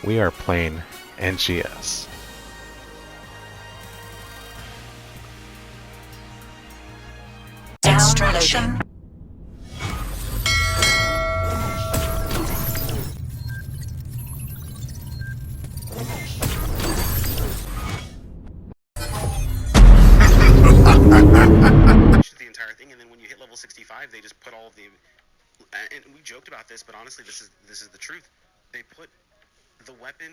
We are playing NGS. Extraction. The entire thing, and then when you hit level 65, they just put all of the. And we joked about this, but honestly, this is the truth. They put the weapon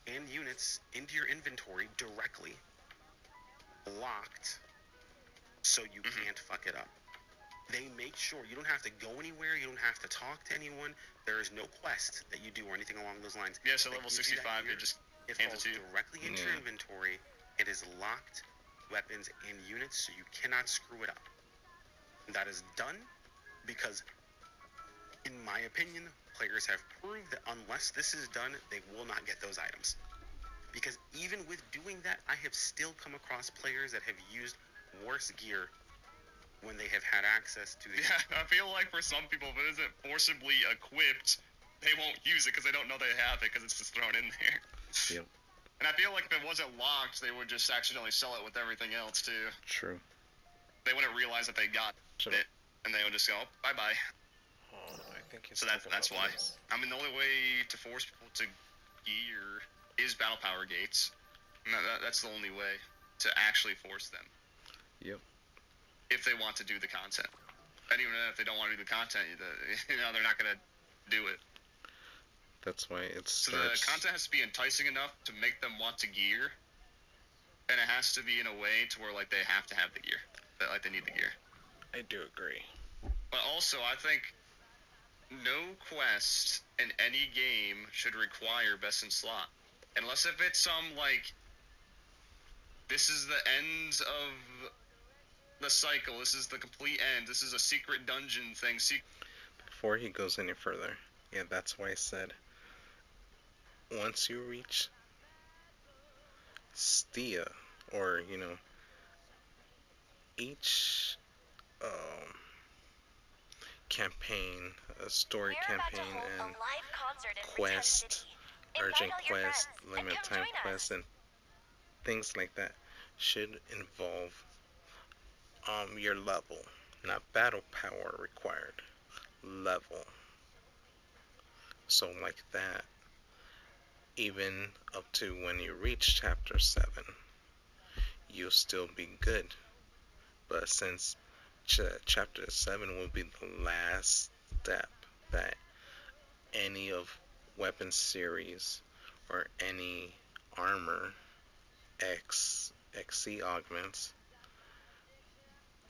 and units into your inventory directly, locked, so you can't fuck it up. They make sure you don't have to go anywhere, you don't have to talk to anyone. There is no quest that you do or anything along those lines. Yeah, so level 65, it just hands it to you. Directly into your inventory. It is locked weapons and units, so you cannot screw it up. That is done because, in my opinion, players have proved that unless this is done, they will not get those items. Because even with doing that, I have still come across players that have used worse gear when they have had access to the... Yeah, I feel like for some people, if it isn't forcibly equipped, they won't use it because they don't know they have it because it's just thrown in there. Yep. And I feel like if it wasn't locked, they would just accidentally sell it with everything else, too. True. They wouldn't realize that they got it, and they would just go, bye-bye. Oh, I think so that's why. I mean, the only way to force people to gear is battle power gates. And that's the only way to actually force them. Yep. If they want to do the content. And even if they don't want to do the content, they're not going to do it. That's why it's... So the content has to be enticing enough to make them want to gear. And it has to be in a way to where, like, they have to have the gear. That, like, they need the gear. I do agree. But also, I think no quest in any game should require best in slot. Unless if it's some, like, this is the end of the cycle, this is the complete end, this is a secret dungeon thing. Before he goes any further, yeah, that's why I said, once you reach Stia, or, each campaign, a story campaign, and quest, urgent quest, limit time quest, and things like that should involve your level, not battle power required, level. So like that, even up to when you reach chapter 7, you'll still be good. But since chapter 7 will be the last step that any of weapon series or any armor XC augments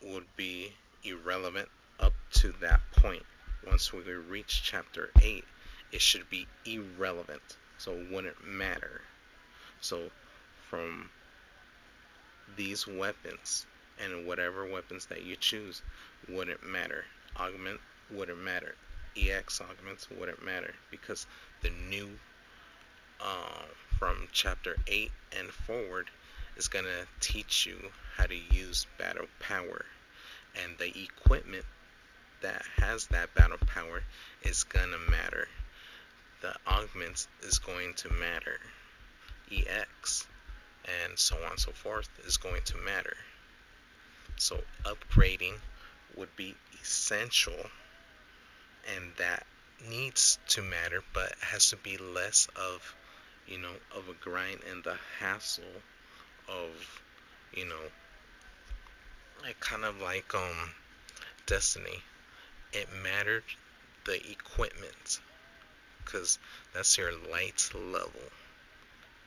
would be irrelevant up to that point. Once we reach chapter 8, it should be irrelevant, so it wouldn't matter. So from these weapons and whatever weapons that you choose wouldn't matter. Augment wouldn't matter. EX augments wouldn't matter, because the new from chapter 8 and forward is going to teach you how to use battle power, and the equipment that has that battle power is going to matter. The augments is going to matter. EX and so on and so forth is going to matter. So upgrading would be essential, and that needs to matter, but it has to be less of, of a grind and the hassle of, like kind of like Destiny. It mattered the equipment, because that's your light level.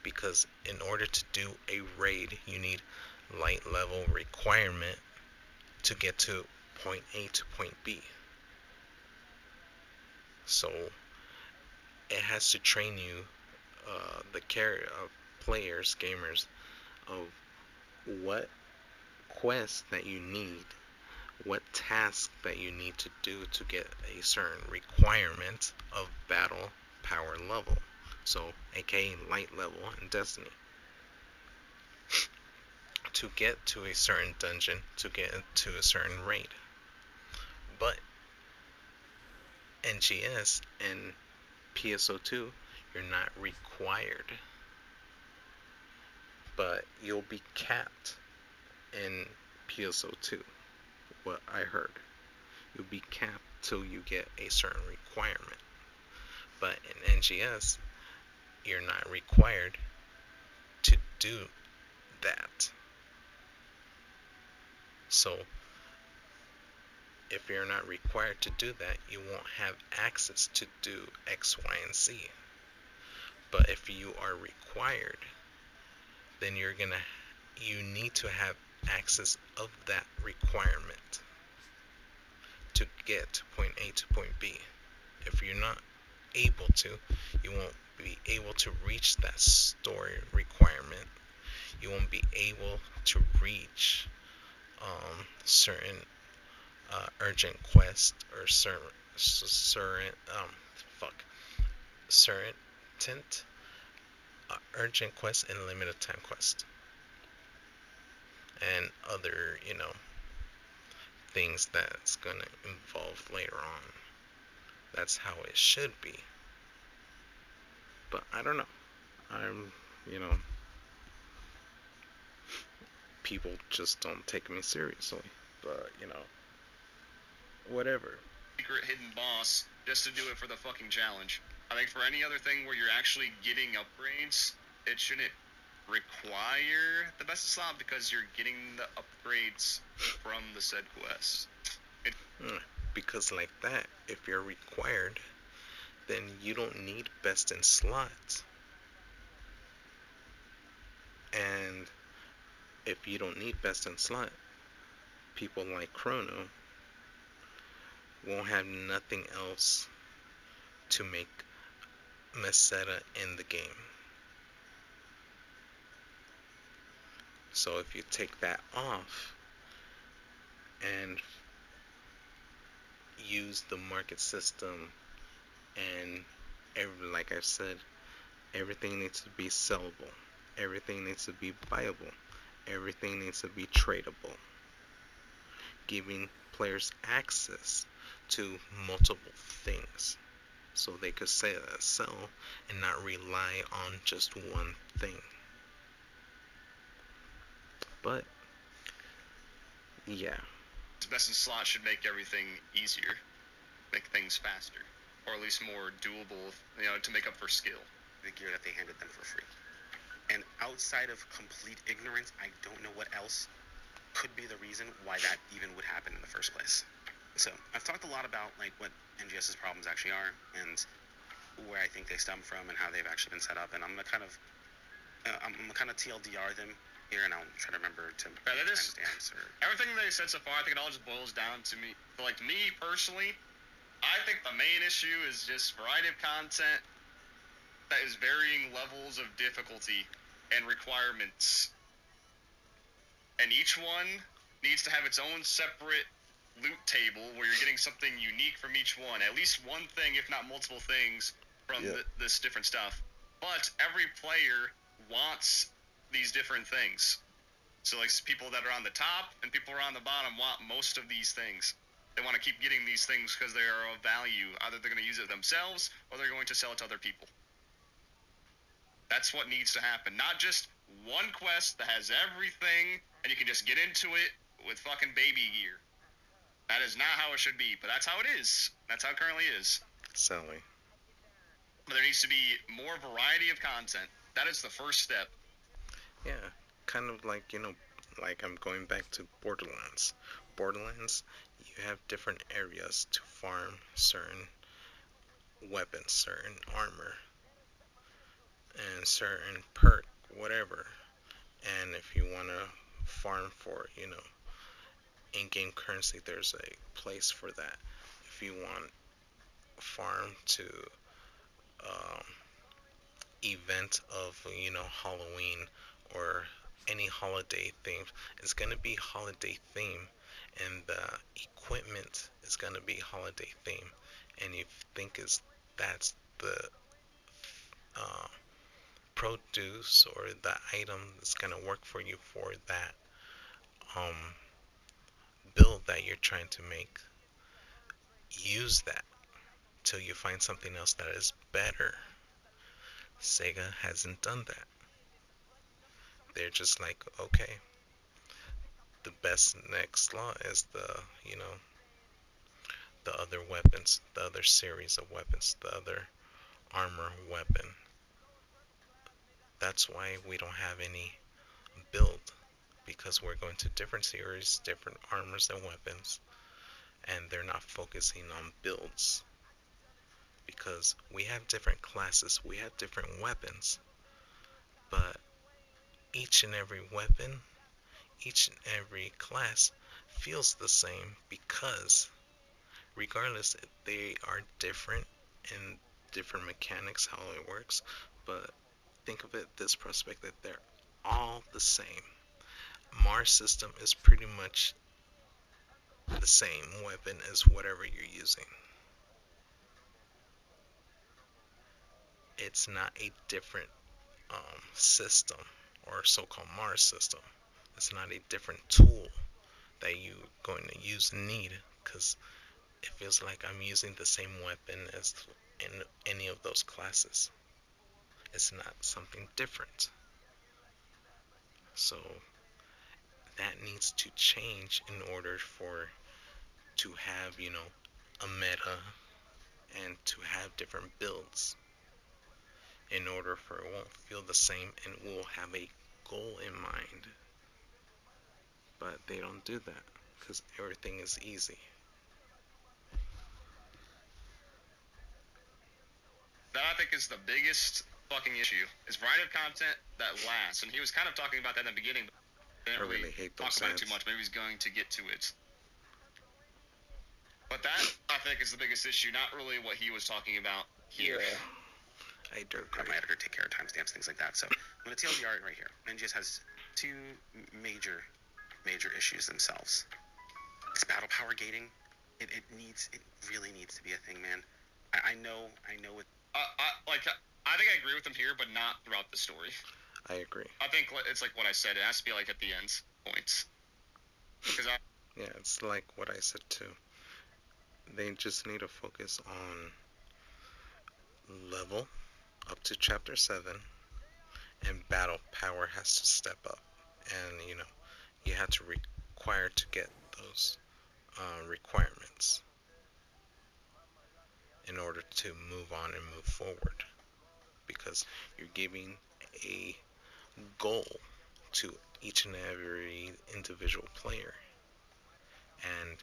Because in order to do a raid, you need light level requirement to get to point A to point B. So it has to train you, the players, gamers, of what quest that you need, what task that you need to do to get a certain requirement of battle power level. So, aka light level in Destiny. To get to a certain dungeon, to get to a certain raid. But NGS and PSO2, You're not required, but you'll be capped in PSO2. What I heard, you'll be capped till you get a certain requirement. But in NGS, you're not required to do that. So if you're not required to do that, you won't have access to do X, Y, and Z. But if you are required, then you need to have access of that requirement to get to point A to point B. If you're not able to, you won't be able to reach that story requirement. You won't be able to reach certain urgent quest or certain urgent quest and limited time quest and other things that's gonna involve later on. That's how it should be, but I don't know. I'm you know People just don't take me seriously, but whatever. Secret hidden boss just to do it for the fucking challenge. I think for any other thing where you're actually getting upgrades, it shouldn't require the best slot because you're getting the upgrades from the said quest. Because like that, if you're required, then you don't need best in slots. And if you don't need best in slot, people like Krono won't have nothing else to make Meseta in the game. So if you take that off and use the market system and like I said, everything needs to be sellable. Everything needs to be viable. Everything needs to be tradable. Giving players access to multiple things so they could sell and not rely on just one thing. But yeah, Best in slot should make everything easier, make things faster, or at least more doable, to make up for skill. The gear that they handed them for free. And outside of complete ignorance, I don't know what else could be the reason why that even would happen in the first place. So I've talked a lot about like what NGS's problems actually are and where I think they stem from and how they've actually been set up. And I'm gonna kind of TLDR them here, and I'll try to remember to timestamps or everything they said so far. I think it all just boils down to me. But like me personally, I think the main issue is just variety of content that is varying levels of difficulty and requirements, and each one needs to have its own separate loot table where you're getting something unique from each one, at least one thing, if not multiple things from this different stuff. But every player wants these different things. So like people that are on the top and people who are on the bottom want most of these things. They want to keep getting these things because they are of value. Either they're going to use it themselves or they're going to sell it to other people. That's what needs to happen. Not just one quest that has everything and you can just get into it with fucking baby gear. That is not how it should be, but that's how it is. That's how it currently is. Sally. But there needs to be more variety of content. That is the first step. Yeah, kind of like, like I'm going back to Borderlands. Borderlands, you have different areas to farm certain weapons, certain armor, and certain perk, whatever. And if you want to farm for, in-game currency, there's a place for that. If you want farm to um, event of, Halloween or any holiday theme, it's going to be holiday theme, and the equipment is going to be holiday theme. And you think that's the uh, produce or the item that's going to work for you for that um, build that you're trying to make, use that till you find something else that is better. Sega hasn't done that. They're just like, okay, the best next law is the other weapons, the other series of weapons, the other armor weapon. That's why we don't have any build, because we're going to different series, different armors and weapons, and they're not focusing on builds. Because we have different classes, we have different weapons, but each and every weapon, each and every class feels the same because regardless they are different in different mechanics how it works, but think of it this perspective, they're all the same. Mars system is pretty much the same weapon as whatever you're using. It's not a different system or so-called Mars system. It's not a different tool that you're going to use and need, because it feels like I'm using the same weapon as in any of those classes. It's not something different. So that needs to change in order for to have, a meta and to have different builds in order for it won't feel the same and we'll have a goal in mind. But they don't do that because everything is easy. That I think is the biggest fucking issue, is variety of content that lasts. And he was kind of talking about that in the beginning, but didn't really hate talk those about it ads. too much. Maybe he's going to get to it. But that, I think, is the biggest issue, not really what he was talking about here. Yeah. I do agree. Have my editor take care of timestamps, things like that. So I'm going to TLDR it right here. NGS has two major issues themselves. It's battle power gating. It really needs to be a thing, man. I know it. I think I agree with him here, but not throughout the story. I agree. I think it's like what I said. It has to be like at the end points. Yeah, it's like what I said too. They just need to focus on level up to chapter 7, and battle power has to step up. And you have to require to get those requirements in order to move on and move forward, because you're giving a goal to each and every individual player and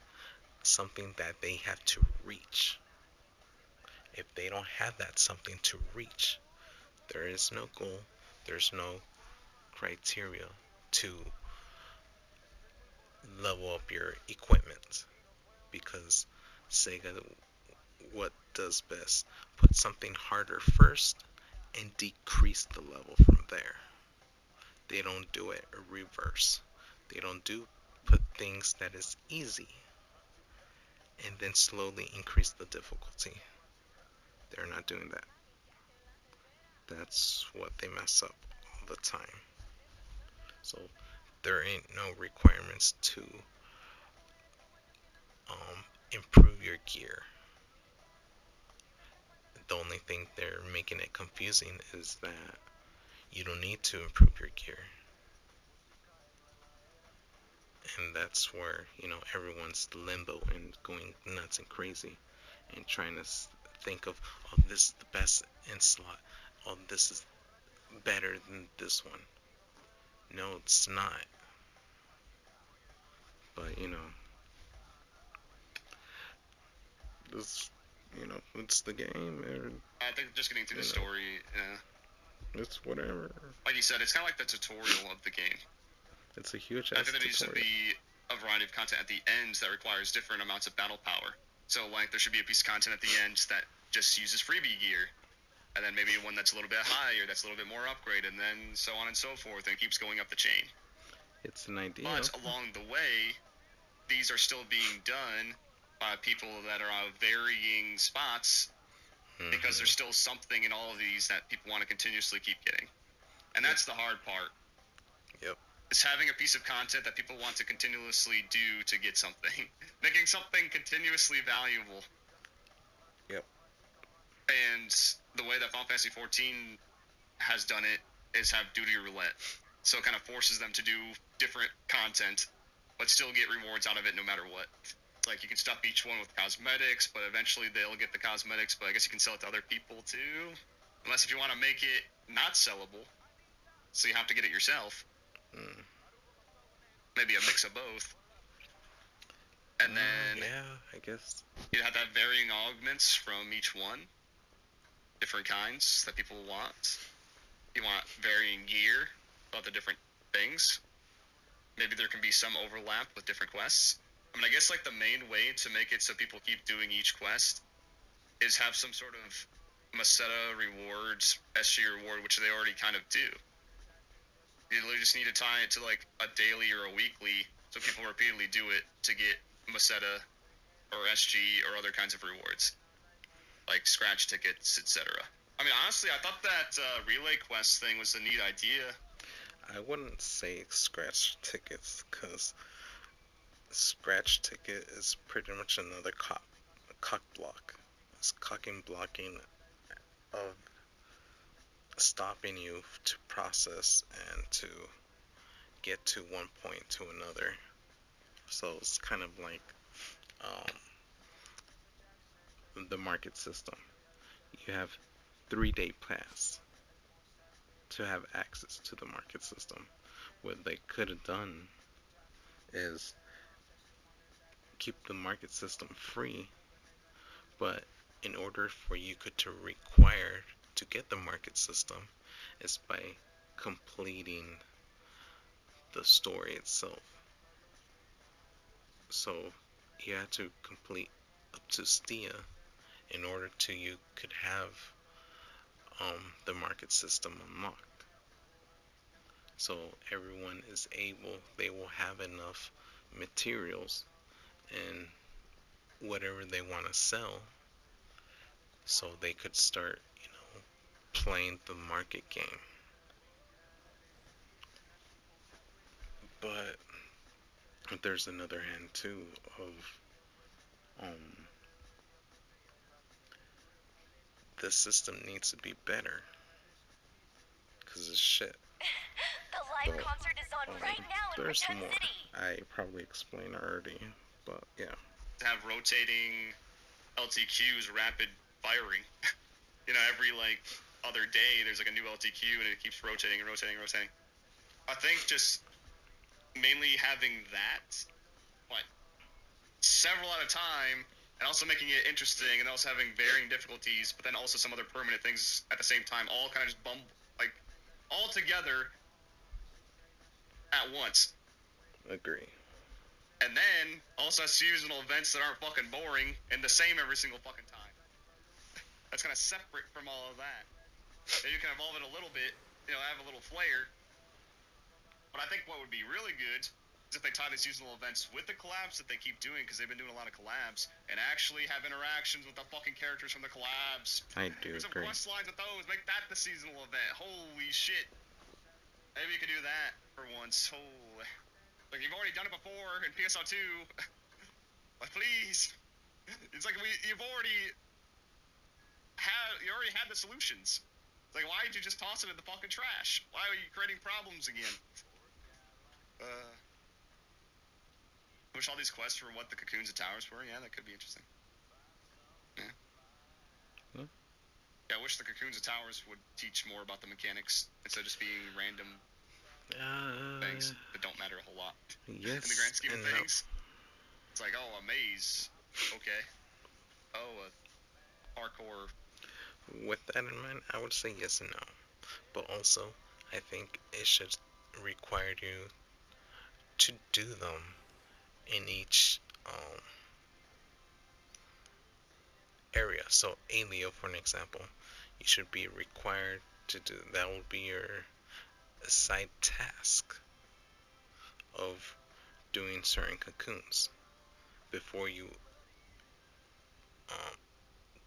something that they have to reach. If they don't have that something to reach, there is no goal, there's no criteria to level up your equipment, because Sega, what does best, put something harder first and decrease the level from there. They don't do it reverse. They don't do put things that is easy and then slowly increase the difficulty. They're not doing that. That's what they mess up all the time. So there ain't no requirements to improve your gear. The only thing they're making it confusing is that you don't need to improve your gear. And that's where, everyone's limbo and going nuts and crazy and trying to think of, oh, this is the best in slot. Oh, this is better than this one. No, it's not. But, this, it's the game. I think just getting through the story, it's whatever. Like you said, it's kind of like the tutorial of the game. It's a huge I think there needs to be a variety of content at the end that requires different amounts of battle power. So, like, there should be a piece of content at the end that just uses freebie gear, and then maybe one that's a little bit higher, that's a little bit more upgrade, and then so on and so forth, and it keeps going up the chain. It's an idea. But along the way, these are still being done by people that are on varying spots, because there's still something in all of these that people want to continuously keep getting. And that's the hard part. Yep. It's having a piece of content that people want to continuously do to get something. Making something continuously valuable. Yep. And the way that Final Fantasy XIV has done it is have duty roulette. So it kind of forces them to do different content, but still get rewards out of it no matter what. Like you can stuff each one with cosmetics, but eventually they'll get the cosmetics, but I guess you can sell it to other people too. Unless if you want to make it not sellable, so you have to get it yourself. Mm. Maybe a mix of both. And then yeah, I guess. you have that varying augments from each one, different kinds that people want. You want varying gear about the different things. Maybe there can be some overlap with different quests. I mean, I guess like the main way to make it so people keep doing each quest is have some sort of Masetta rewards, SG reward, which they already kind of do. You literally just need to tie it to like a daily or a weekly, so people repeatedly do it to get Masetta or SG or other kinds of rewards, like scratch tickets, etc. I mean, honestly, I thought that relay quest thing was a neat idea. I wouldn't say scratch tickets, because scratch ticket is pretty much another cock block. It's cocking blocking of stopping you to process and to get to one point to another. So it's kind of like the market system. You have 3-day pass to have access to the market system. What they could have done is keep the market system free, but in order for you to require to get the market system is by completing the story itself. So you had to complete up to Stia in order to you could have the market system unlocked. So everyone is able, they will have enough materials and whatever they want to sell, so they could start, playing the market game. But there's another hand too of the system needs to be better, because it's shit. The live But concert is on right now in there's Pretend more. City. I probably explained already, but yeah. To have rotating LTQs, rapid firing. Every like other day there's like a new LTQ and it keeps rotating and rotating and rotating. I think just mainly having that, several at a time, and also making it interesting, and also having varying difficulties, but then also some other permanent things at the same time, all kind of just all together at once. Agree. And then also seasonal events that aren't fucking boring and the same every single fucking time. That's kind of separate from all of that. Maybe you can evolve it a little bit, have a little flair. But I think what would be really good is if they tie the seasonal events with the collabs that they keep doing, because they've been doing a lot of collabs, and actually have interactions with the fucking characters from the collabs. I do There's some agree. quest lines with those. Make that the seasonal event. Holy shit. Maybe you could do that for once. Holy. Like, you've already done it before in PSO2. Like, please. It's like you've already had the solutions. It's like, why did you just toss it in the fucking trash? Why are you creating problems again? Push all these quests for what the cocoons and towers were. Yeah, that could be interesting. Yeah. Yeah, I wish the cocoons and towers would teach more about the mechanics instead of just being random things that don't matter a whole lot. Yes. In the grand scheme of no. things. It's like, oh, a maze. Okay. Oh, a parkour. With that in mind, I would say yes and no. But also, I think it should require you to do them in each area. So, Alio, for an example, you should be required to do that. Will be your side task of doing certain cocoons before you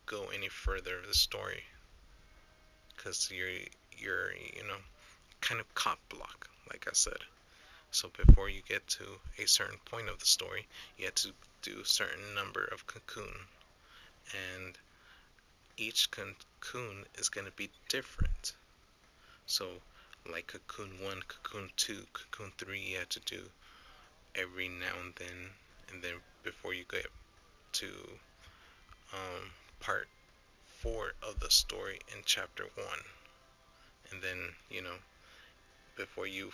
go any further of the story, because you're kind of cop block, like I said. So before you get to a certain point of the story, you have to do a certain number of cocoon, and each cocoon is going to be different. So, like Cocoon 1, Cocoon 2, Cocoon 3, you had to do every now and then before you get to part 4 of the story in chapter 1. And then, before you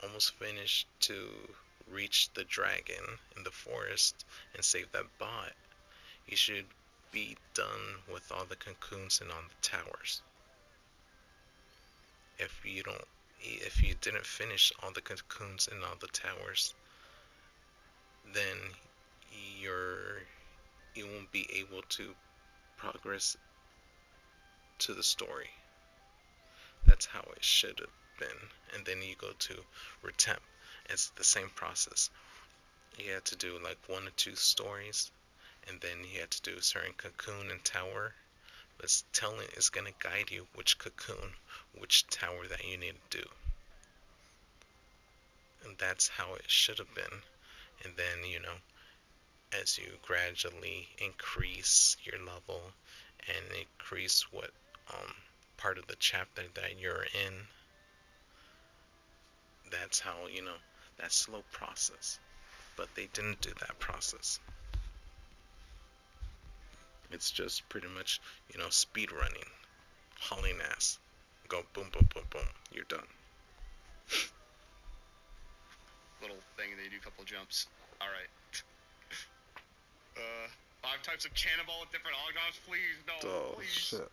almost finish to reach the dragon in the forest and save that bot, you should be done with all the cocoons and all the towers. If you didn't finish all the cocoons and all the towers, then you're you won't be able to progress to the story. That's how it should have been. And then you go to retemp. It's the same process. You had to do like 1 or 2 stories, and then you had to do a certain cocoon and tower. It's gonna guide you which cocoon, which tower that you need to do. And that's how it should have been. And then, as you gradually increase your level and increase what part of the chapter that you're in, that's how, that slow process. But they didn't do that process. It's just pretty much, speed running, hauling ass. Go boom, boom, boom, boom. You're done. Little thing, and they do a couple jumps. Alright. 5 types of cannonball with different holograms, please, no, Oh, please. shit.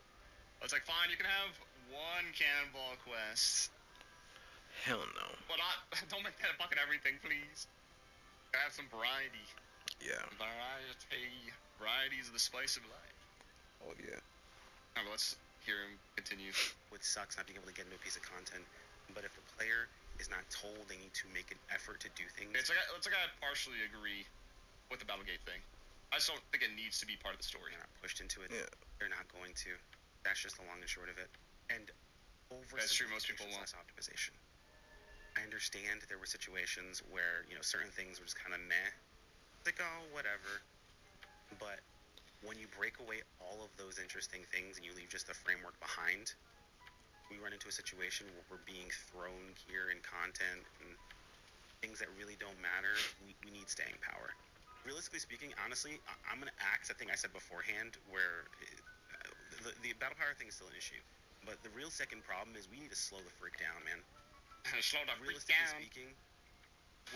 It's like, fine, you can have 1 cannonball quest, Hell no. but don't make that fucking everything, please. Gotta have some variety. Yeah. Variety is the spice of life. Oh, yeah. Alright, let's hear him continue. What sucks not being able to get into a piece of content, but if the player is not told they need to make an effort to do things. It's like I partially agree with the Battlegate thing. I just don't think it needs to be part of the story. They're not pushed into it. Yeah. They're not going to. That's just the long and short of it. And That's true, most people won't. less optimization. I understand there were situations where, certain things were just kind of meh. Like, oh, whatever. But when you break away all of those interesting things and you leave just the framework behind, we run into a situation where we're being thrown gear and content and things that really don't matter. We need staying power. Realistically speaking, honestly, I'm going to axe that thing I said beforehand where the battle power thing is still an issue. But the real second problem is we need to slow the freak down, man. Slow the freak Realistically down. speaking,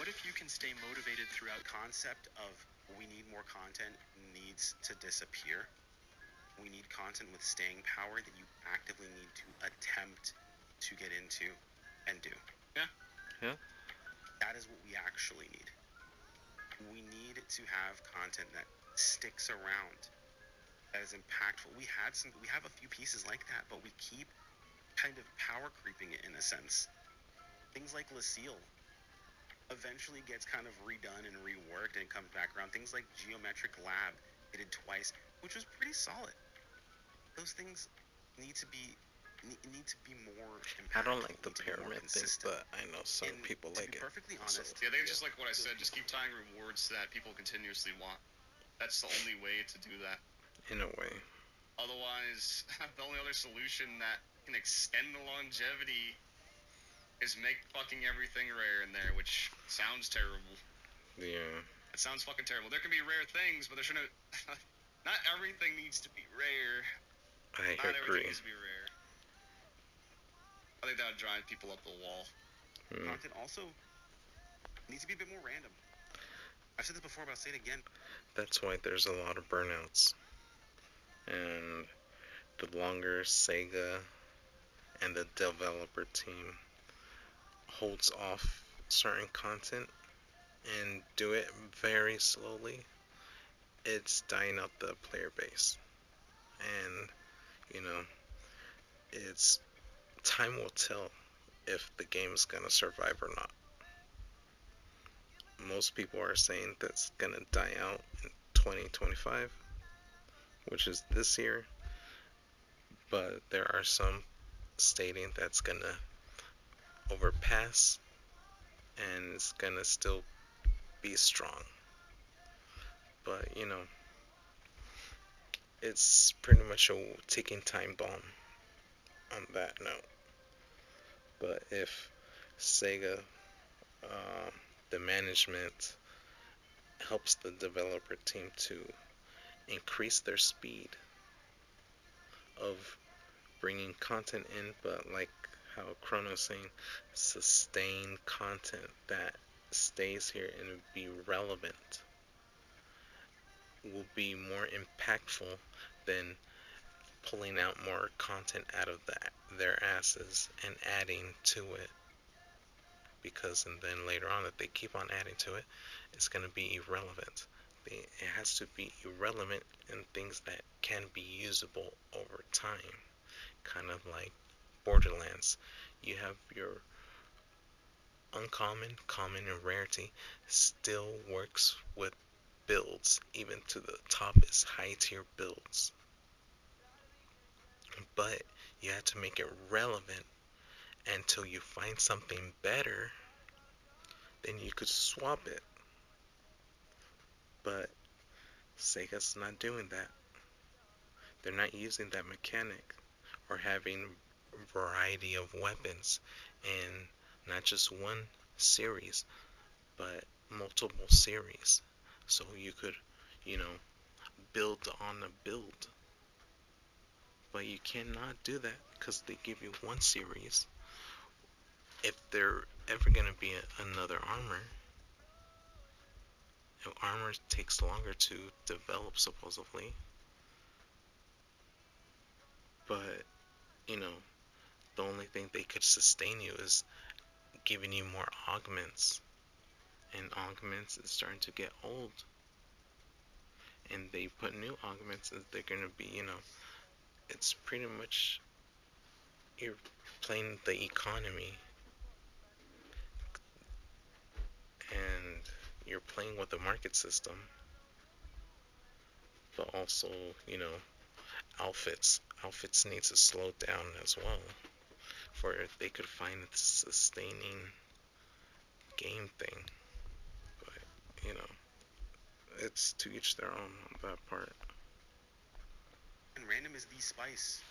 what if you can stay motivated throughout? The concept of we need more content needs to disappear. We need content with staying power that you actively need to attempt to get into and do. Yeah. Yeah. That is what we actually need. We need to have content that sticks around, that is impactful. We have a few pieces like that, but we keep kind of power creeping it in a sense. Things like Lucille eventually gets kind of redone and reworked and it comes back around. Things like Geometric Lab, they did twice, which was pretty solid. Those things need to be more impactful. I don't like the pyramid thing, but I know some people like it. To be perfectly honest, Yeah, they just like what I said. Just keep tying rewards that people continuously want. That's the only way to do that. In a way. Otherwise, the only other solution that can extend the longevity is make fucking everything rare in there, which sounds terrible. Yeah. It sounds fucking terrible. There can be rare things, but there shouldn't. Not everything needs to be rare. Not everything needs to be rare. I think that would drive people up the wall. Content also needs to be a bit more random. I've said this before, but I'll say it again. That's why there's a lot of burnouts. And the longer Sega and the developer team holds off certain content and do it very slowly, it's dying out the player base. And, it's time will tell if the game's gonna survive or not. Most people are saying that's gonna die out in 2025, which is this year, but there are some stating that's gonna overpass and it's gonna still be strong. But it's pretty much a ticking time bomb on that note. But if Sega, um, the management helps the developer team to increase their speed of bringing content in, but like how Krono's saying, sustain content that stays here and be relevant, will be more impactful than pulling out more content out of their asses and adding to it. Because and then later on, if they keep on adding to it, it's going to be irrelevant. It has to be irrelevant in things that can be usable over time. Kind of like Borderlands. You have your uncommon, common, and rarity still works with builds, even to the top is high tier builds. But you have to make it relevant until you find something better, then you could swap it. But Sega's not doing that. They're not using that mechanic or having variety of weapons in not just one series, but multiple series. So you could, you know, build on a build. But you cannot do that because they give you one series. If there ever going to be another armor, armor takes longer to develop supposedly. But, you know, the only thing they could sustain you is giving you more augments. And augments is starting to get old. And they put new augments, and they're going to be, it's pretty much you're playing the economy and you're playing with the market system, but also, outfits. Outfits need to slow down as well for if they could find a sustaining game thing. But, it's to each their own on that part. And random is the spice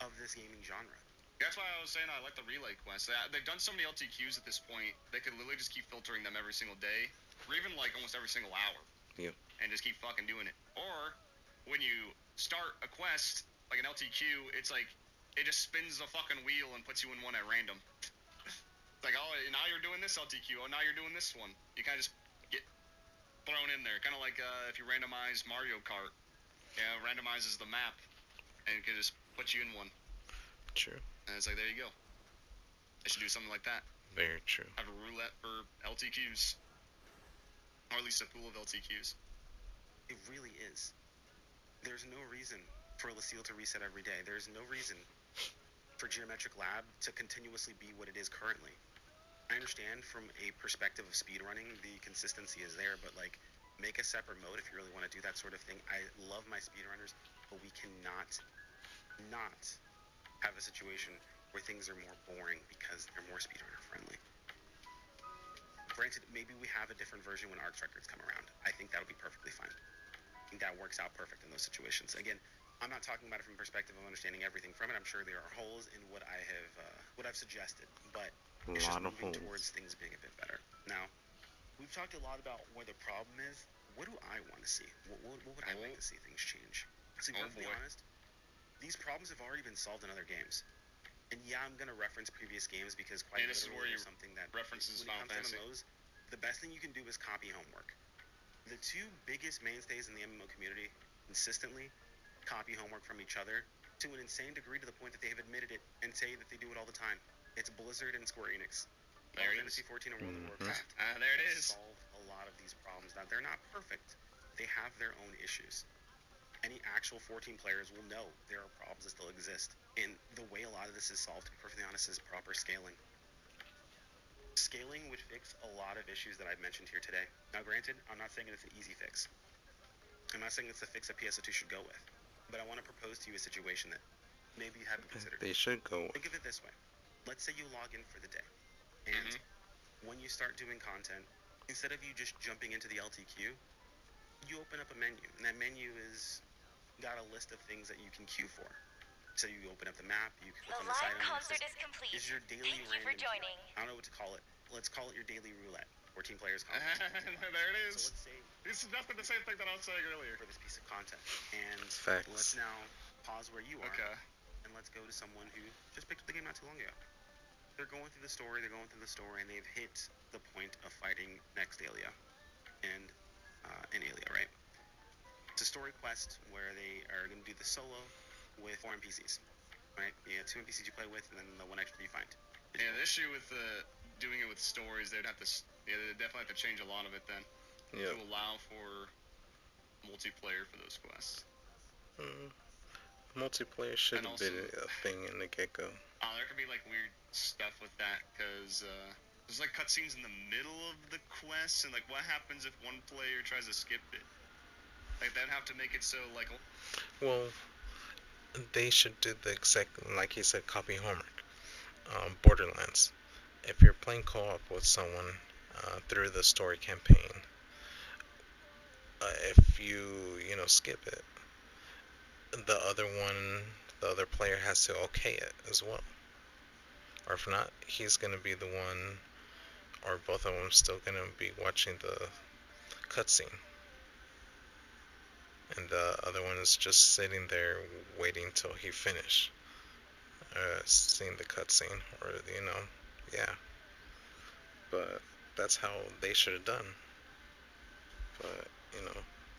of this gaming genre. That's why I was saying I like the relay quests. They've done so many LTQs at this point, they could literally just keep filtering them every single day, or even like almost every single hour. Yep. And just keep fucking doing it. Or when you start a quest, like an LTQ, it's like it just spins the fucking wheel and puts you in one at random. It's like, oh, now you're doing this LTQ. Oh, now you're doing this one. You kind of just get thrown in there. Kind of like if you randomize Mario Kart. Yeah, randomizes the map and it can just put you in one. True. And it's like, there you go. They should do something like that. Very true. Have a roulette for LTQs. Or at least a pool of LTQs. It really is. There's no reason for Lucille to reset every day. There's no reason for Geometric Lab to continuously be what it is currently. I understand from a perspective of speedrunning, the consistency is there, but like, make a separate mode if you really want to do that sort of thing. I love my speedrunners, but we cannot not have a situation where things are more boring because they're more speedrunner friendly. Granted, maybe we have a different version when Arcs Records come around. I think that'll be perfectly fine. I think that works out perfect in those situations. Again, I'm not talking about it from the perspective of understanding everything from it. I'm sure there are holes in what I've suggested, but it's just moving towards things being a bit better. Now, we've talked a lot about where the problem is. What do I want to see? What would I like to see things change? To be perfectly honest, these problems have already been solved in other games. And yeah, I'm going to reference previous games because quite literally there's something that references when it comes to MMOs, the best thing you can do is copy homework. The two biggest mainstays in the MMO community consistently copy homework from each other to an insane degree to the point that they have admitted it and say that they do it all the time. It's Blizzard and Square Enix. Final Fantasy 14 and World of Warcraft. There it is. Solve a lot of these problems. Now, they're not perfect. They have their own issues. Any actual 14 players will know there are problems that still exist. And the way a lot of this is solved, to be perfectly honest, is proper scaling. Scaling would fix a lot of issues that I've mentioned here today. Now, granted, I'm not saying it's an easy fix. I'm not saying it's the fix that PSO2 should go with. But I want to propose to you a situation that maybe you haven't considered. They should go. Think of it this way. Let's say you log in for the day. And when you start doing content, instead of you just jumping into the LTQ, you open up a menu. And that menu is got a list of things that you can queue for. So you open up the map, you click The on this live item, and it concert says, is complete. is your daily Thank you for random joining. I don't know what to call it. Let's call it your daily roulette. 14 players combat. There it is. So let's say This is definitely the same thing that I was saying earlier. for this piece of content. And Facts. let's now pause where you are. Okay. And let's go to someone who just picked up the game not too long ago. They're going through the story, and they've hit the point of fighting next Alia. And Alia, right? It's a story quest where they are going to do the solo with 4 NPCs, right? You have 2 NPCs you play with, and then the 1 extra you find. Yeah, the issue with doing it with stories, they'd definitely have to change a lot of it then Yeah. to allow for multiplayer for those quests. Multiplayer should And have been also- a thing in the get-go. There could be like weird stuff with that because there's like cutscenes in the middle of the quest, and like what happens if one player tries to skip it? Like they'd have to make it so like. Well, they should do the exact, like you said, copy homework. Borderlands. If you're playing co-op with someone through the story campaign, if you skip it, the other player has to okay it as well. Or if not, he's gonna be the one, or both of them still gonna be watching the cutscene, and the other one is just sitting there waiting till he finish seeing the cutscene, or yeah. But that's how they should have done. But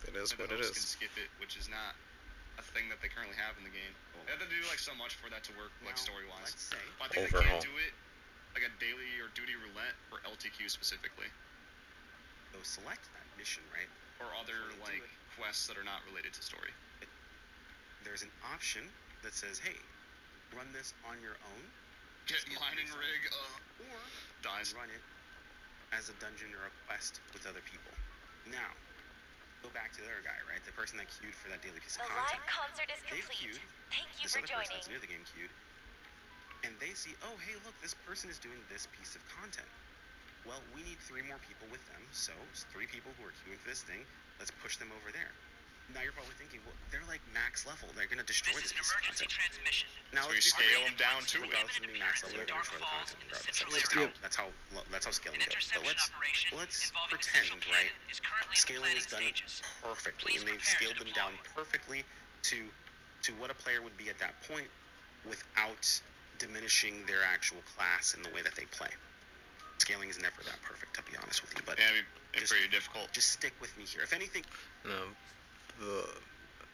it is The what it host is. can skip it, which is not a thing that they currently have in the game. They have to do like so much for that to work, like Now, story-wise. let's say But I think Overhaul. they can't do it like a daily or duty roulette for LTQ specifically, go select that mission, right? or other Before they do like quests that are not related to story. There's an option that says, hey, run this on your own, Get mining rig or dies. run it as a dungeon or a quest with other people. Now, go back to the other guy, right? The person that queued for that daily piece The of live content. concert is They've complete. queued. Thank you This for other person joining. that's new to the game queued. And they see, oh, hey, look, this person is doing this piece of content. Well, we need 3 more people with them, so 3 people who are queuing for this thing, let's push them over there. Now you're probably thinking, well, they're like max level. They're going to destroy this piece of content. transmission. Now So you let's be scale fair. them down to it. Regardless of being max level, they're going to destroy the content. Regardless. That's how scaling goes. But let's pretend, right? Scaling is done perfectly, and they've scaled them down perfectly to what a player would be at that point, without diminishing their actual class in the way that they play. Scaling is never that perfect, to be honest with you. But Yeah, it's pretty difficult. just stick with me here. If anything, No,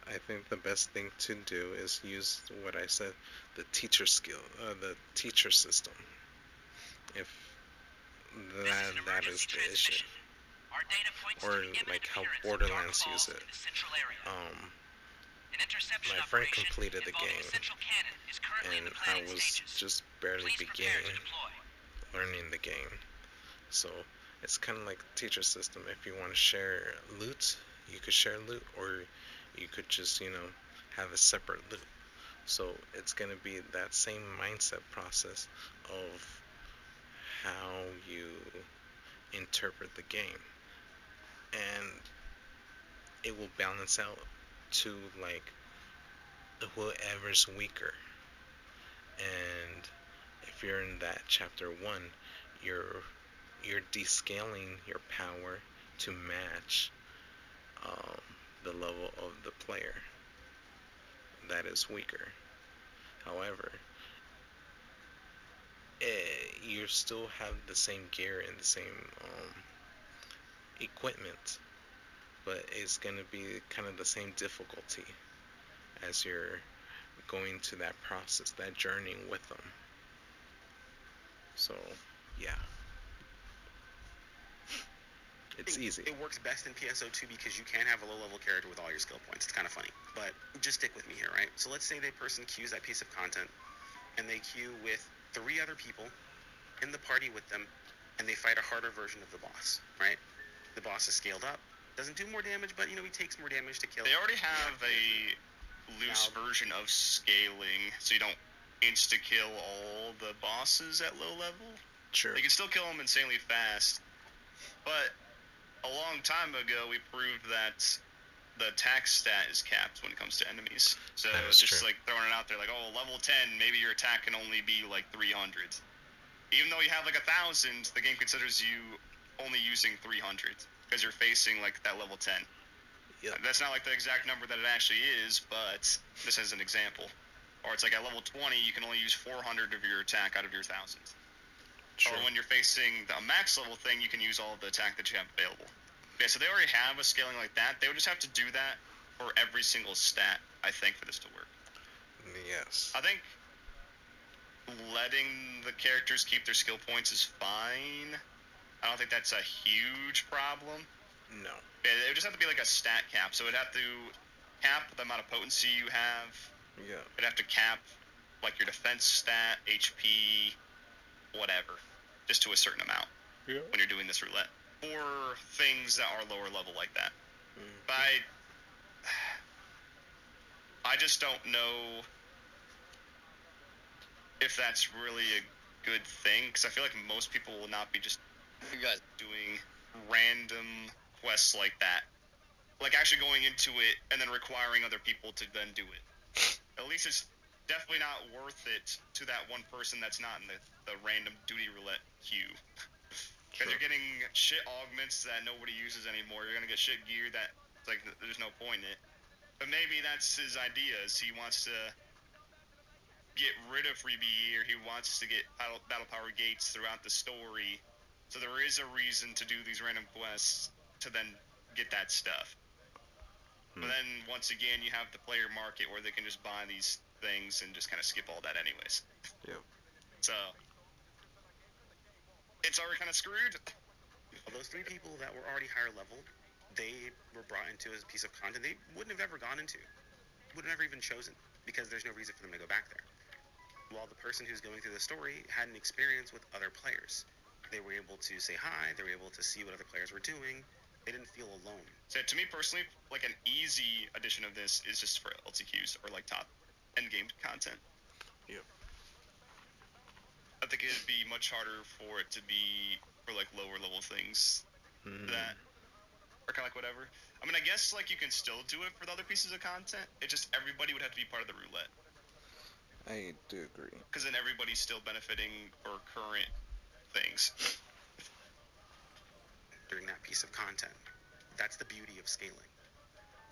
I think the best thing to do is use what I said, the teacher system. If that is the issue, or like how Borderlands use it. My friend completed the game, and I was just barely beginning learning the game. So it's kind of like the teacher system. If you want to share loot, you could share loot, or you could just have a separate loot. So it's gonna be that same mindset process of how you interpret the game, and it will balance out to like whoever's weaker. And if you're in that chapter 1, you're descaling your power to match the level of the player that is weaker. However, you still have the same gear and the same equipment, but it's going to be kind of the same difficulty as you're going to that process, that journey with them. So, yeah. It's easy. It works best in PSO2 because you can have a low-level character with all your skill points. It's kind of funny. But just stick with me here, right? So let's say the person queues that piece of content, and they queue with 3 other people in the party with them, and they fight a harder version of the boss, right? The boss is scaled up, doesn't do more damage, but he takes more damage to kill. They already have a loose version of scaling, so you don't insta-kill all the bosses at low level. Sure. You can still kill them insanely fast, but a long time ago we proved that the attack stat is capped when it comes to enemies. So That is just true. like throwing it out there, like, oh, level 10, maybe your attack can only be like 300. Even though you have like 1,000, the game considers you only using 300 because you're facing like that level 10. Yep. That's not like the exact number that it actually is, but this is an example. Or it's like at level 20, you can only use 400 of your attack out of your 1,000. True. Or when you're facing the max level thing, you can use all of the attack that you have available. Yeah, so they already have a scaling like that. They would just have to do that for every single stat, I think, for this to work. Yes. I think letting the characters keep their skill points is fine. I don't think that's a huge problem. No. Yeah, it would just have to be like a stat cap. So it'd have to cap the amount of potency you have. Yeah. It'd have to cap like your defense stat, HP, whatever, just to a certain amount Yeah. when you're doing this roulette. For things that are lower level like that. Mm. But I just don't know if that's really a good thing, because I feel like most people will not be just doing random quests like that. Like actually going into it and then requiring other people to then do it. At least it's definitely not worth it to that one person that's not in the random duty roulette queue. Because you're getting shit augments that nobody uses anymore. You're going to get shit gear that, like, there's no point in it. But maybe that's his idea, is he wants to get rid of freebie gear. He wants to get battle power gates throughout the story. So there is a reason to do these random quests to then get that stuff. But then, once again, you have the player market where they can just buy these things and just kind of skip all that anyways. Yep. So, it's already kind of screwed. Well, those 3 people that were already higher level, they were brought into as a piece of content they wouldn't have ever gone into. Would have never even chosen, because there's no reason for them to go back there. While the person who's going through the story had an experience with other players. They were able to say hi, they were able to see what other players were doing. They didn't feel alone. So to me personally, like an easy addition of this is just for LTQs or like top end game content. Yep. I think it'd be much harder for it to be for like lower level things that are kind of like whatever. I mean, I guess like you can still do it for the other pieces of content. It just everybody would have to be part of the roulette. I do agree. Because then everybody's still benefiting for current things. During that piece of content. That's the beauty of scaling.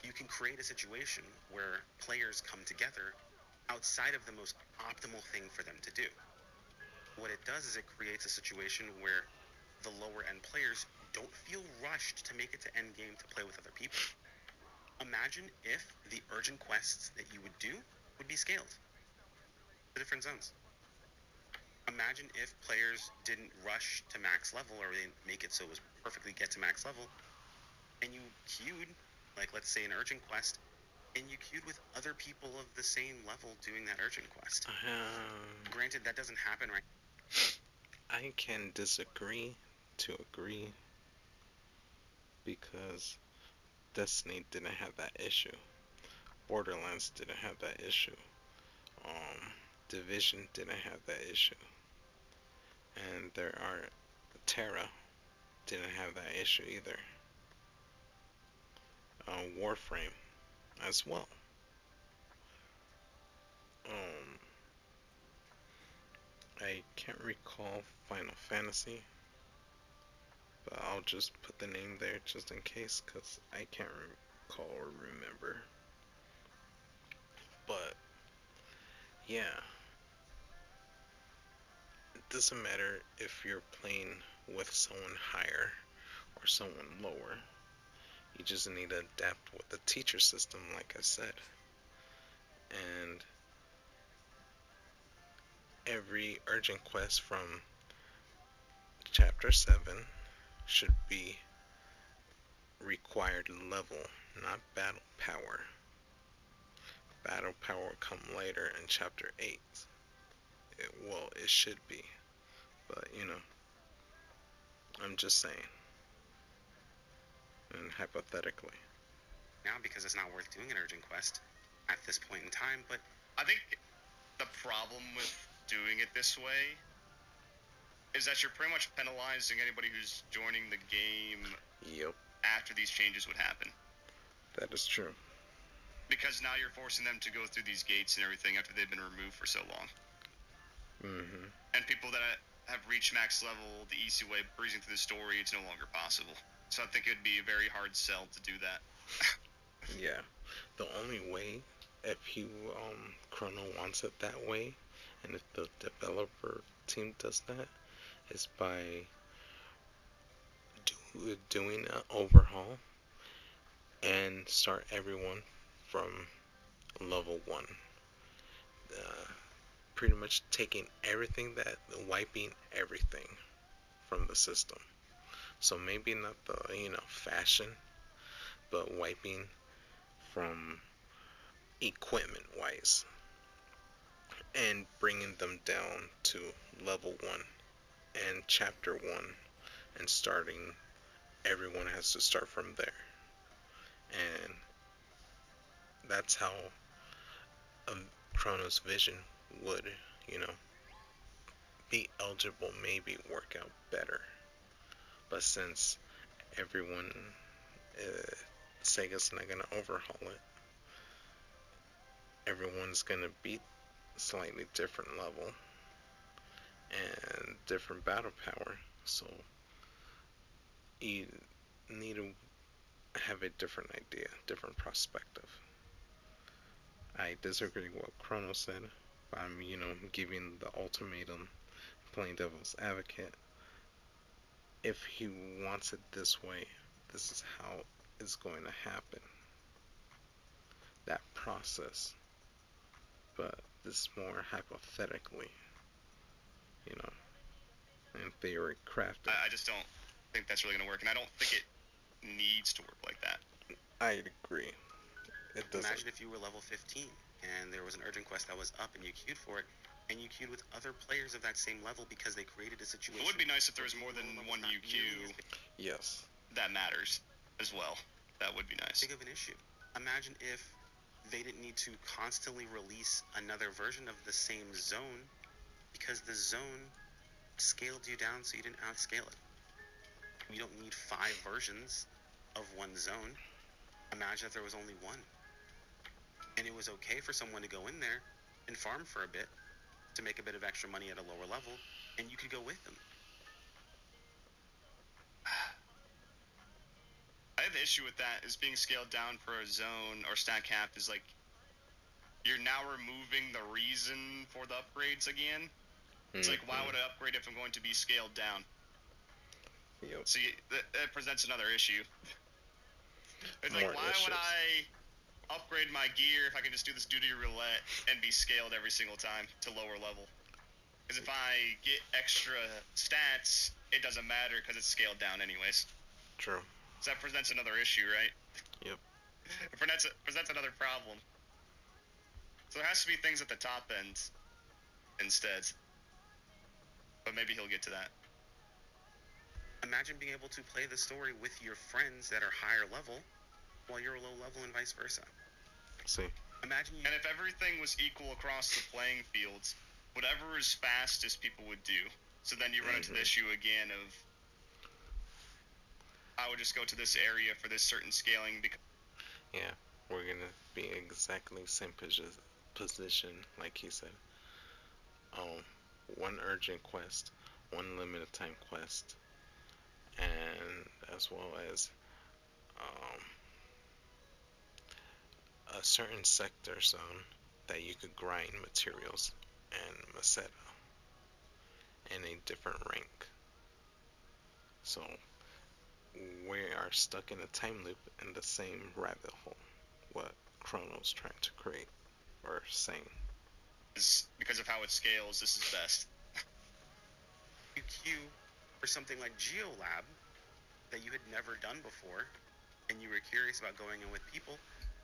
You can create a situation where players come together outside of the most optimal thing for them to do. What it does is it creates a situation where the lower end players don't feel rushed to make it to end game to play with other people. Imagine if the urgent quests that you would do would be scaled to different zones. Imagine if players didn't rush to max level, or they didn't make it so it was perfectly get to max level, and you queued, like let's say an urgent quest, and you queued with other people of the same level doing that urgent quest. Granted, that doesn't happen right. I can disagree to agree, because Destiny didn't have that issue. Borderlands didn't have that issue. Division didn't have that issue. And Terra didn't have that issue either. Warframe as well. I can't recall Final Fantasy, but I'll just put the name there just in case, because I can't recall or remember. But yeah, it doesn't matter if you're playing with someone higher or someone lower. You just need to adapt with the teacher system, like I said. And every urgent quest from Chapter 7 should be required level, not battle power. Battle power will come later in Chapter 8. It should be. But, I'm just saying. And hypothetically. Now, because it's not worth doing an urgent quest at this point in time, but I think the problem with doing it this way is that you're pretty much penalizing anybody who's joining the game Yep. after these changes would happen. That is true. Because now you're forcing them to go through these gates and everything after they've been removed for so long. Mm-hmm. And people that have reached max level the easy way, breezing through the story, it's no longer possible. So I think it'd be a very hard sell to do that. Yeah. The only way, if he Chrono wants it that way, and if the developer team does that, is by doing an overhaul and start everyone from level 1. Uh, Pretty much taking everything wiping everything from the system. So maybe not the, fashion, but wiping from equipment wise and bringing them down to level 1 and chapter 1 and starting, everyone has to start from there. And that's how Chrono's vision would, you know, be eligible, maybe work out better. But since everyone, uh, Sega's not gonna overhaul it, everyone's gonna be slightly different level and different battle power. So you need to have a different idea, different perspective. I disagree with what Chrono said. I'm, giving the ultimatum, playing devil's advocate. If he wants it this way, this is how it's going to happen. That process. But this is more hypothetically, you know, in theory, crafted. I just don't think that's really going to work, and I don't think it needs to work like that. I agree. It doesn't. Imagine if you were level 15 and there was an urgent quest that was up and you queued for it, and you queued with other players of that same level because they created a situation. It would be nice if there was more than one UQ. Yes. That matters as well. That would be nice. Big of an issue. Imagine if they didn't need to constantly release another version of the same zone because the zone scaled you down so you didn't outscale it. You don't need 5 versions of one zone. Imagine if there was only one. And it was okay for someone to go in there and farm for a bit to make a bit of extra money at a lower level, and you could go with them. I have the issue with that is being scaled down for a zone or stat cap is like you're now removing the reason for the upgrades again. It's like, why would I upgrade if I'm going to be scaled down? Yep. See, that presents another issue. It's like, More why issues. would I upgrade my gear if I can just do this duty roulette and be scaled every single time to lower level? Because if I get extra stats, it doesn't matter because it's scaled down anyways. True. So that presents another issue, right? Yep. It presents another problem. So there has to be things at the top end instead. But maybe he'll get to that. Imagine being able to play the story with your friends that are higher level while you're low level and vice versa. See. Imagine you... And if everything was equal across the playing fields, whatever is fastest people would do. So then you run into the issue again of I would just go to this area for this certain scaling because Yeah, we're gonna be exactly the same position, like he said. One urgent quest, one limited time quest, and as well as a certain sector zone that you could grind materials and Meseta in a different rank. So we are stuck in a time loop in the same rabbit hole. What Chrono's trying to create or saying. because of how it scales, this is best. You queue for something like GeoLab that you had never done before, and you were curious about going in with people,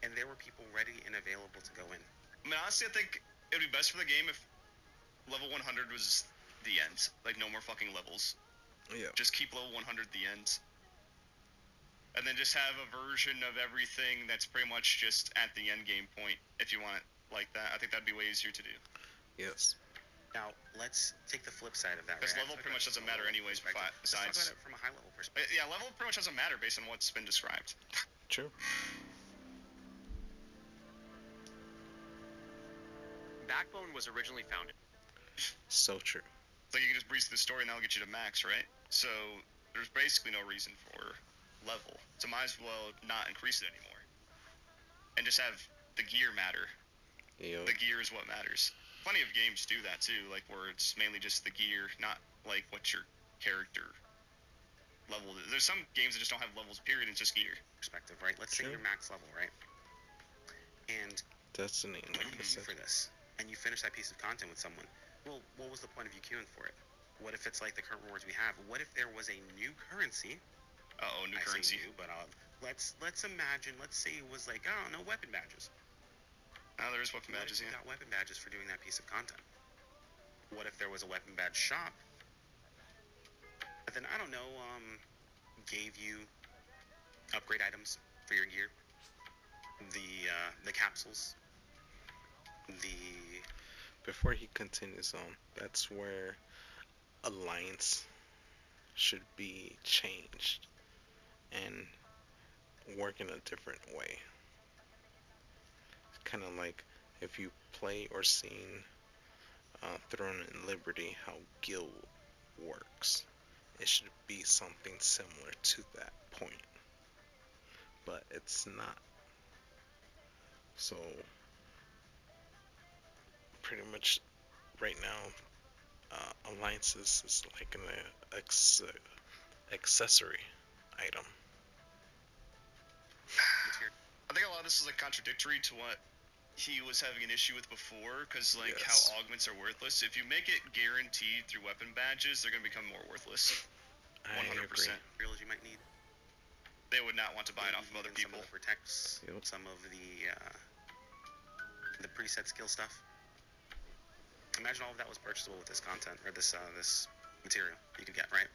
and there were people ready and available to go in. I mean, honestly, I think it would be best for the game if level 100 was the end. Like, no more fucking levels. Yeah. Just keep level 100 the end. And then just have a version of everything that's pretty much just at the end game point, if you want it like that. I think that'd be way easier to do. Yes. Now, let's take the flip side of that. Because level pretty much doesn't matter anyways, besides... Let's talk about it from a high-level perspective. Yeah, level pretty much doesn't matter based on what's been described. True. backbone was originally founded. So true. Like you can just breeze through the story and that'll get you to max, right? So there's basically no reason for level. So might as well not increase it anymore. And just have the gear matter. Yep. The gear is what matters. Plenty of games do that too, like where it's mainly just the gear, not like what your character level is. There's some games that just don't have levels, period, it's just gear. Perspective, right? Let's say Sure. you're max level, right? And Destiny, you like I queue said. for this, and you finish that piece of content with someone. Well, what was the point of you queuing for it? What if it's like the current rewards we have? What if there was a new currency? New I currency. say new, but let's imagine. Let's say it was like, I don't know, weapon badges. Now there is weapon What badges, if you yeah. got weapon badges for doing that piece of content? What if there was a weapon badge shop that then, I don't know, gave you upgrade items for your gear, the capsules, the Before he continues on, that's where Alliance should be changed and work in a different way. Kind of like if you play or seen Throne and Liberty, how guild works. It should be something similar to that point, but it's not. So pretty much right now, alliances is like an accessory item. material. I think a lot of this is like contradictory to what he was having an issue with before, because like Yes. how augments are worthless. If you make it guaranteed through weapon badges, they're gonna become more worthless. I 100%. agree. Materials you might need. They would not want to buy it Maybe off of other even people. Some of the protects, Yep. some of the preset skill stuff. Imagine all of that was purchasable with this content or this material you could get, right?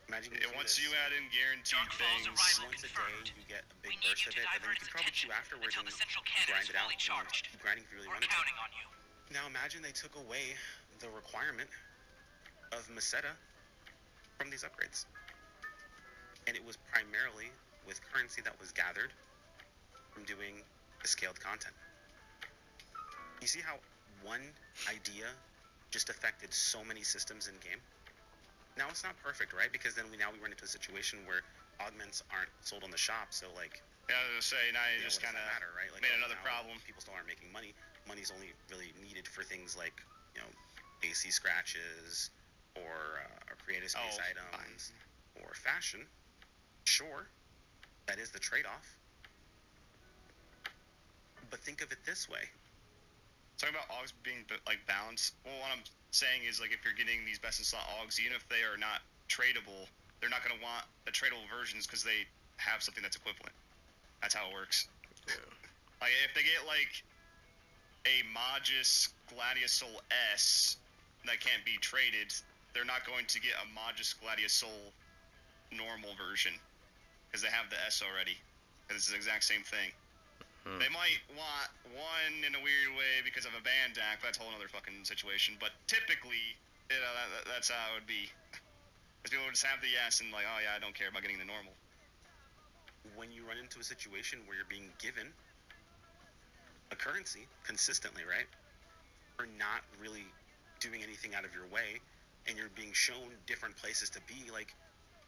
Imagine you do Once this, you add in guaranteed Darkfall's things, arrival once a day confirmed. you get a big We need burst you of to it, but then divert you could its probably attention queue afterwards until and the central cannon grind is it out fully and charged. keep grinding if you really We're wanted to. counting on you. Now imagine they took away the requirement of Meseta from these upgrades. And it was primarily with currency that was gathered from doing the scaled content. You see how one idea just affected so many systems in game? Now it's not perfect, right? Because then we run into a situation where augments aren't sold on the shop, so like yeah, I was gonna say, now you yeah, just what does kind that of matter, right? Like, made oh, another now problem. People still aren't making money. Money's only really needed for things like, you know, AC scratches or creative space items or fashion. Sure, that is the trade-off. But think of it this way. Talking about augs being like balanced. Well, what I'm saying is like if you're getting these best in slot augs, even if they are not tradable, they're not gonna want the tradable versions because they have something that's equivalent. That's how it works. Yeah. Like if they get like a Magis Gladiusol S that can't be traded, they're not going to get a Magis Gladiusol normal version because they have the S already. It's the exact same thing. They might want one in a weird way because of a band deck. That's a whole other fucking situation. But typically, you know, that's how it would be. Because people would just have the yes and like, oh yeah, I don't care about getting the normal. When you run into a situation where you're being given a currency consistently, right? Or not really doing anything out of your way, and you're being shown different places to be, like,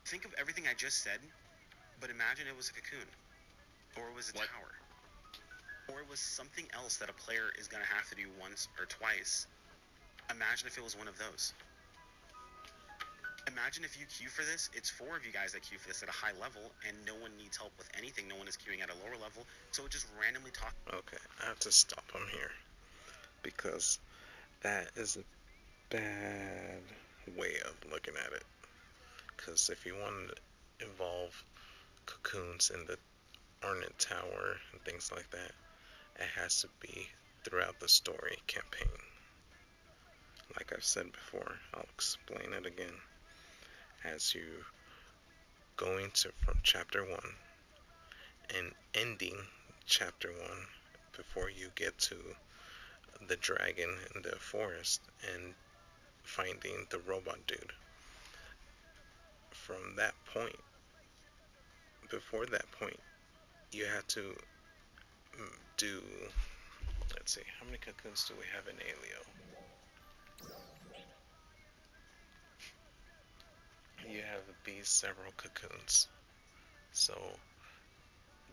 think of everything I just said, but imagine it was a cocoon, or it was a tower, or it was something else that a player is going to have to do once or twice. Imagine if it was one of those. Imagine if you queue for this, it's 4 of you guys that queue for this at a high level, and no one needs help with anything. No one is queuing at a lower level, so it just randomly talks. Okay, I have to stop him here because that is a bad way of looking at it. Because if you want to involve cocoons in the Ornate Tower and things like that, it has to be throughout the story campaign. Like I've said before, I'll explain it again. As you go into from chapter 1 and ending chapter 1 before you get to the dragon in the forest and finding the robot dude. From that point, before that point, you have to do let's see, how many cocoons do we have in Alio? You have these several cocoons. So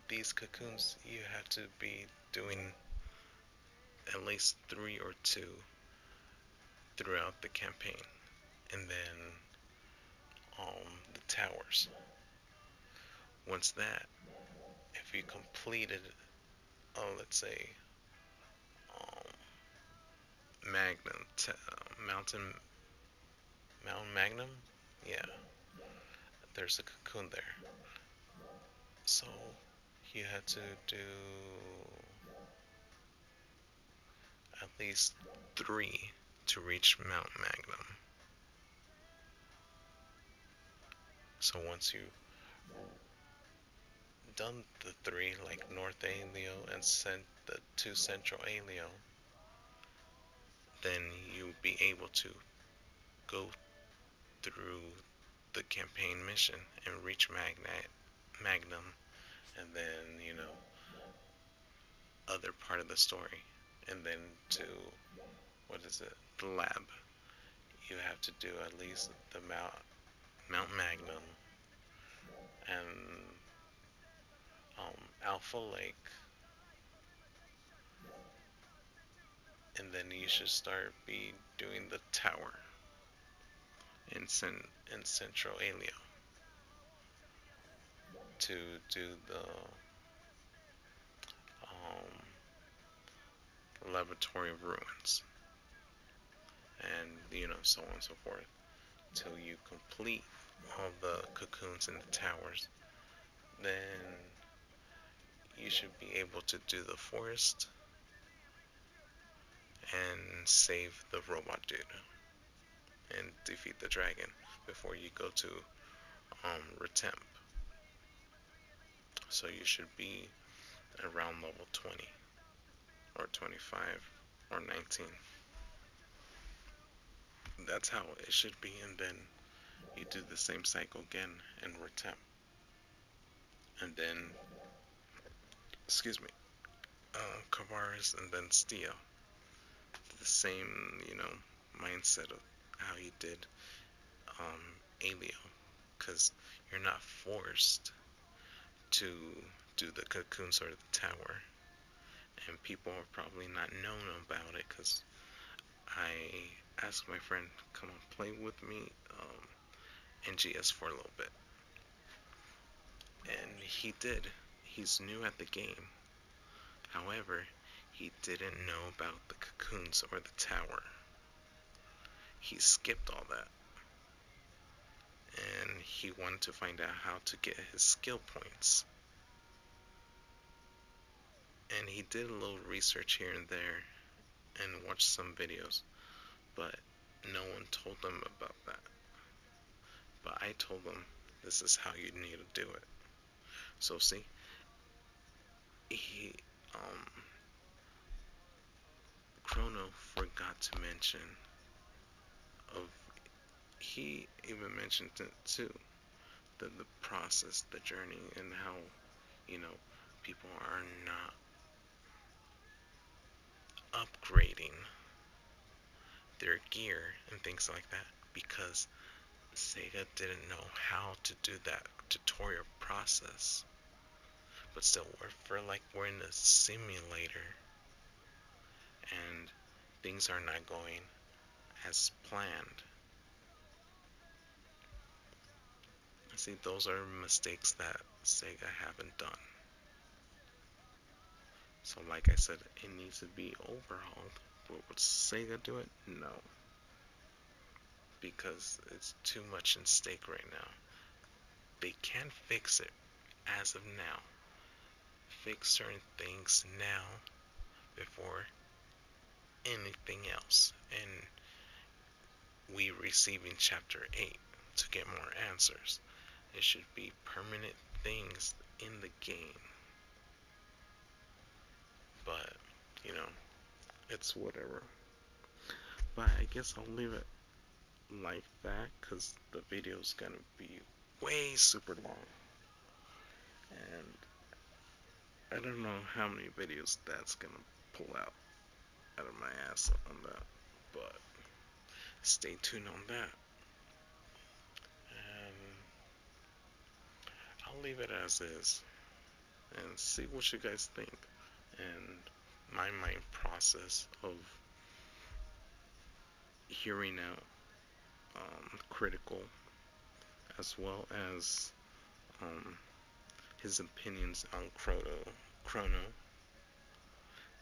these cocoons, you have to be doing at least 3 or 2 throughout the campaign. And then the towers. Once that, if you completed, let's say, Magnum, Mountain Magnum, yeah, there's a cocoon there. So you had to do at least 3 to reach Mount Magnum. So once you done the 3, like North Alio and the 2 Central Alio, then you'll be able to go through the campaign mission and reach Magnum, and then other part of the story, and then to what is it, the lab. You have to do at least the Mount Magnum and Alpha Lake, and then you should start be doing the tower in Central Alio to do the laboratory of ruins, and so on and so forth, till you complete all the cocoons in the towers. Then you should be able to do the forest and save the robot dude and defeat the dragon before you go to Retemp. So you should be around level 20 or 25 or 19. That's how it should be, and then you do the same cycle again in Retemp. And then, excuse me, Kavaris and then Steel. The same, mindset of how you did Alio, because you're not forced to do the cocoons or the tower, and people are probably not known about it, because I asked my friend come and play with me NGS for a little bit, and he did. He's new at the game. However, he didn't know about the cocoons or the tower. He skipped all that, and he wanted to find out how to get his skill points. And he did a little research here and there and watched some videos, but no one told him about that. But I told him this is how you need to do it. So see, he Krono forgot to mention of he even mentioned it too, the process, the journey, and how people are not upgrading their gear and things like that because Sega didn't know how to do that tutorial process. But still, we're in a simulator, and things are not going as planned. See, those are mistakes that Sega haven't done. So like I said, it needs to be overhauled. But would Sega do it? No. Because it's too much in stake right now. They can fix it as of now. Fix certain things now before anything else. And we receiving chapter 8 to get more answers. It should be permanent things in the game. But, it's whatever. But I guess I'll leave it like that because the video's gonna be way super long. And I don't know how many videos that's gonna pull out. out of my ass on that. But stay tuned on that. And I'll leave it as is and see what you guys think. And my mind process of hearing out critical as well as um, his opinions on Krono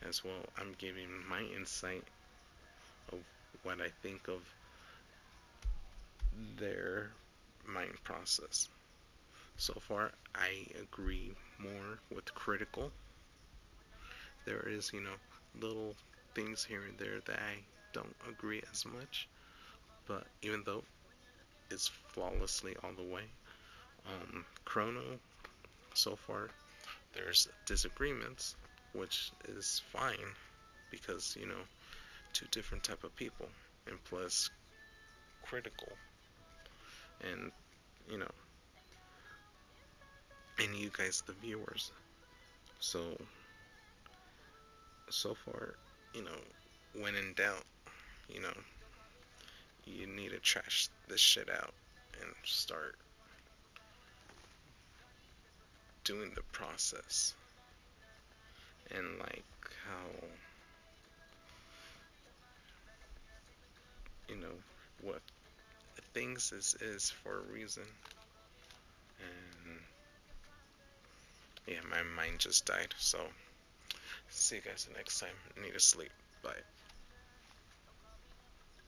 as well. I'm giving my insight of what I think of their mind process. So far, I agree more with critical. There is, little things here and there that I don't agree as much, but even though it's flawlessly all the way, Chrono, so far, there's disagreements, which is fine because, two different type of people, and plus critical, and, you know, and you guys, the viewers. So far, when in doubt, you know, you need to trash this shit out and start doing the process. And like how, you know, what things is for a reason. And yeah, my mind just died. So see you guys next time. I need to sleep. Bye.